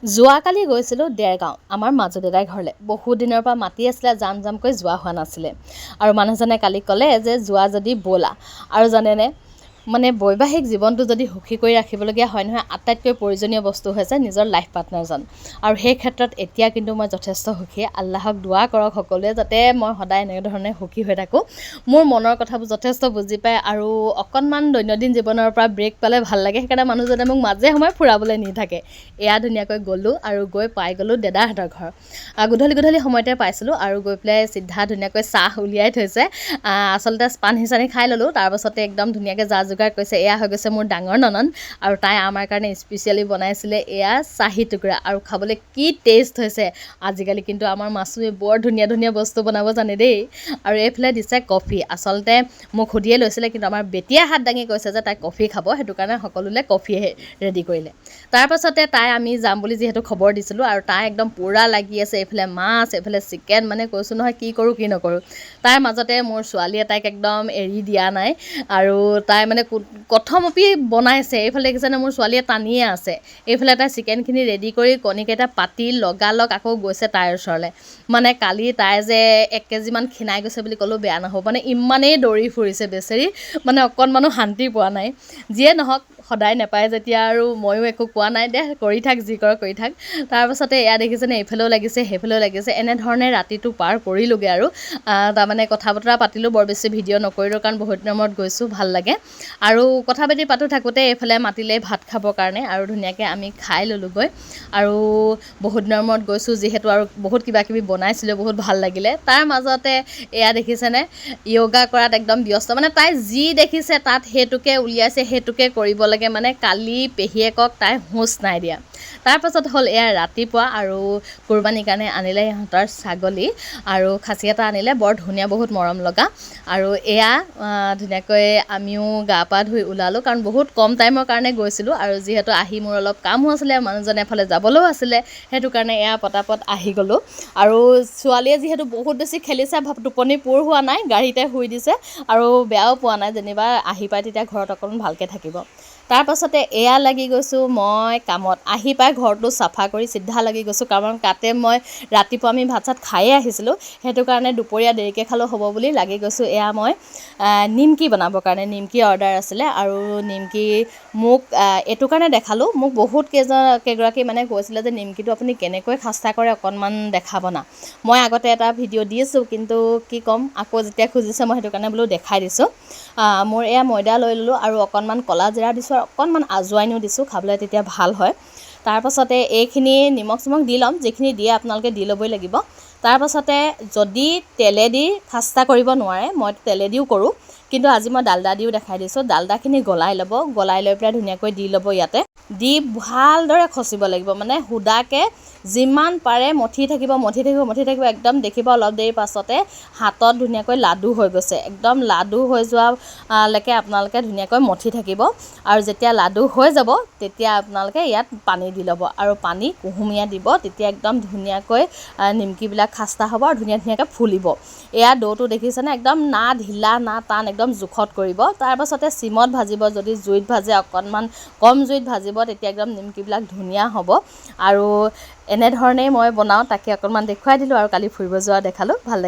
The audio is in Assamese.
যোৱাকালি গৈছিলোঁ দেৰগাঁও আমাৰ মাজু দাদাৰ ঘৰলৈ। বহুত দিনৰ পৰা মাতি আছিলে, যাম যামকৈ যোৱা হোৱা নাছিলে। আৰু মানুহজনে কালি ক'লে যে যোৱা যদি ব'লা। আৰু জানেনে, মানে বৈবাহিক জীৱনটো যদি সুখী কৰি ৰাখিবলগীয়া হয় নহয়, আটাইতকৈ প্ৰয়োজনীয় বস্তু হৈছে নিজৰ লাইফ পাৰ্টনাৰজন। আৰু সেই ক্ষেত্ৰত এতিয়া কিন্তু মই যথেষ্ট সুখী। আল্লাহক দুৱা কৰক সকলোৱে যাতে মই সদায় এনেধৰণে সুখী হৈ থাকোঁ। মোৰ মনৰ কথাবোৰ যথেষ্ট বুজি পায় আৰু অকণমান দৈনন্দিন জীৱনৰ পৰা ব্ৰেক পালে ভাল লাগে। সেইকাৰণে মানুহজনে মোক মাজে সময়ে ফুৰাবলৈ নি থাকে। এয়া ধুনীয়াকৈ গ'লোঁ আৰু গৈ পাই গ'লোঁ দেদাহঁতৰ ঘৰ। গধূলি সময়তে পাইছিলোঁ আৰু গৈ পেলাই চিধা ধুনীয়াকৈ চাহ উলিয়াই থৈছে। আচলতে পানী চানী খাই ল'লোঁ। তাৰপাছতে একদম ধুনীয়াকৈ যা যোগাৰ কৰিছে। এয়া হৈ গৈছে মোৰ ডাঙৰ ননদ আৰু তাই আমাৰ কাৰণে স্পেচিয়েলি বনাইছিলে এয়া চাহী টুকুৰা, আৰু খাবলৈ কি টেষ্ট হৈছে। আজিকালি কিন্তু আমাৰ মাছুৱে বৰ ধুনীয়া ধুনীয়া বস্তু বনাব জানে দেই। আৰু এইফালে দিছে কফি। আচলতে মোক সুধিয়ে লৈছিলে, কিন্তু আমাৰ বেটিয়ে হাত দাঙি কৈছে যে তাই কফি খাব, সেইটো কাৰণে সকলোলৈ কফিয়ে ৰেডি কৰিলে। তাৰপাছতে আমি যাম বুলি যিহেতু খবৰ দিছিলোঁ, আৰু তাই একদম পূৰা লাগি আছে, এইফালে মাছ এইফালে চিকেন, মানে কৈছোঁ নহয় কি কৰোঁ কি নকৰোঁ। তাৰ মাজতে মোৰ ছোৱালীয়ে তাইক একদম এৰি দিয়া নাই, আৰু তাই মানে কথমপি বনাইছে। এইফালে দেখিছেনে মোৰ ছোৱালীয়ে টানিয়ে আছে। এইফালে তাই চিকেনখিনি ৰেডি কৰি কণীকেইটা পাতি লগালগ আকৌ গৈছে তাইৰ ওচৰলৈ। মানে কালি তাই যে 1 কেজিমান ক্ষীণাই গৈছে বুলি ক'লেও বেয়া নহ'ব, মানে ইমানেই দৌৰি ফুৰিছে বেচেৰি, মানে অকণমানো শান্তি পোৱা নাই। যিয়ে নহওক, সদায় নাপায় যেতিয়া আৰু ময়ো একো কোৱা নাই, দে কৰি থাক, যি কৰ কৰি থাক। তাৰপাছতে এয়া দেখিছেনে এইফালেও লাগিছে সেইফালেও লাগিছে, এনেধৰণে ৰাতিটো পাৰ কৰিলোঁগৈ। আৰু তাৰমানে কথা বতৰা পাতিলোঁ, বৰ বেছি ভিডিঅ' নকৰিলোঁ কাৰণ বহুত দিনৰ মূৰত গৈছোঁ, ভাল লাগে। আৰু কথা পাতি থাকোঁতে এইফালে মাতিলে ভাত খাবৰ কাৰণে, আৰু ধুনীয়াকৈ আমি খাই ল'লোঁগৈ। আৰু বহুত দিনৰ মূৰত গৈছোঁ যিহেতু, আৰু বহুত কিবাকিবি বনাইছিলোঁ, বহুত ভাল লাগিলে। তাৰ মাজতে এয়া দেখিছেনে য়োগা কৰাত একদম ব্যস্ত, মানে তাই যি দেখিছে তাত সেইটোকে উলিয়াইছে, সেইটোকে কৰিব লাগে। মানে কালি পেহীয়েকক তাই হুঁচ নাই দিয়া। তাৰপাছত হ'ল এয়া ৰাতিপুৱা, আৰু কুৰবানীৰ কাৰণে আনিলে ইহঁতৰ ছাগলী, আৰু খাচী এটা আনিলে, বৰ ধুনীয়া, বহুত মৰম লগা। আৰু এয়া ধুনীয়াকৈ আমিও গা পা ধুই ওলালোঁ, কাৰণ বহুত কম টাইমৰ কাৰণে গৈছিলোঁ, আৰু যিহেতু আহি মোৰ অলপ কামো আছিলে, মানুহজনে এফালে যাবলৈও আছিলে, সেইটো কাৰণে এয়া পটাপট আহি গ'লোঁ। আৰু ছোৱালীয়ে যিহেতু বহুত বেছি খেলিছে, টোপনি পূৰ হোৱা নাই, গাড়ীতে শুই দিছে, আৰু বেয়াও পোৱা নাই যেনিবা, আহি পাই তেতিয়া ঘৰত অকণমান ভালকৈ থাকিব। তাৰপাছতে এয়া লাগি গৈছোঁ মই কামত। আহি পাই ঘৰটো চাফা কৰি চিধা লাগি গৈছোঁ, কাৰণ তাতে মই ৰাতিপুৱা আমি ভাত চাত খায়ে আহিছিলোঁ, সেইটো কাৰণে দুপৰীয়া দেৰিকৈ খালেও হ'ব বুলি লাগি গৈছোঁ। এয়া মই নিমকি বনাবৰ কাৰণে, নিমকি অৰ্ডাৰ আছিলে। আৰু নিমকি মোক এইটো কাৰণে দেখালোঁ, মোক বহুত কেইগৰাকী মানে কৈছিলে যে নিমকিটো আপুনি কেনেকৈ খাস্তা কৰে অকণমান দেখাব না। মই আগতে এটা ভিডিঅ' দিছোঁ, কিন্তু কি ক'ম, আকৌ যেতিয়া খুজিছে মই সেইটো কাৰণে বোলো দেখাই দিছোঁ। মোৰ এয়া ময়দা লৈ ল'লোঁ, আৰু অকণমান ক'লা জিৰা দিছোঁ, আৰু অকণমান আজৱাইনো দিছোঁ, খাবলৈ তেতিয়া ভাল হয়। তাৰপাছতে এইখিনি নিমখ চিমখ দি ল'ম, যিখিনি দিয়ে আপোনালোকে দি ল'বই লাগিব। তাৰপাছতে যদি তেলেদি খাস্তা কৰিব নোৱাৰে, মই তেলেদিও কৰোঁ, কিন্তু আজি মই ডালডা দিও দেখাই দিছোঁ। ডালডাখিনি গলাই ল'ব, গলাই লৈ পেলাই ধুনীয়াকৈ দি ল'ব, ইয়াতে দি ভালদৰে খচিব লাগিব, মানে সুদাকৈ যিমান পাৰে মঠি থাকিব, একদম দেখিব অলপ দেৰি পাছতে হাতত ধুনীয়াকৈ লাডু হৈ গৈছে। একদম লাডু হৈ যোৱালৈকে আপোনালোকে ধুনীয়াকৈ মঠি থাকিব, আৰু যেতিয়া লাডু হৈ যাব তেতিয়া আপোনালোকে ইয়াত পানী দি ল'ব, আৰু পানী কুহুমীয়া দিব, তেতিয়া একদম ধুনীয়াকৈ নিমকিবিলাক খাস্তা হ'ব, আৰু ধুনীয়াকৈ ফুলিব। এয়া ডোটো দেখিছেনে, একদম না ঢিলা না টান, একদম জোখত কৰিব। তাৰপাছতে চিমত ভাজিব, যদি জুইত ভাজে অকণমান কম জুইত ভাজিব, তেতিয়া একদম নিমকিবিলাক ধুনীয়া হ'ব। আৰু এনেধৰণেই মই বনাওঁ, তাকে অকণমান দেখুৱাই দিলোঁ, আৰু কালি ফুৰিব যোৱা দেখালোঁ, ভাল লাগিল।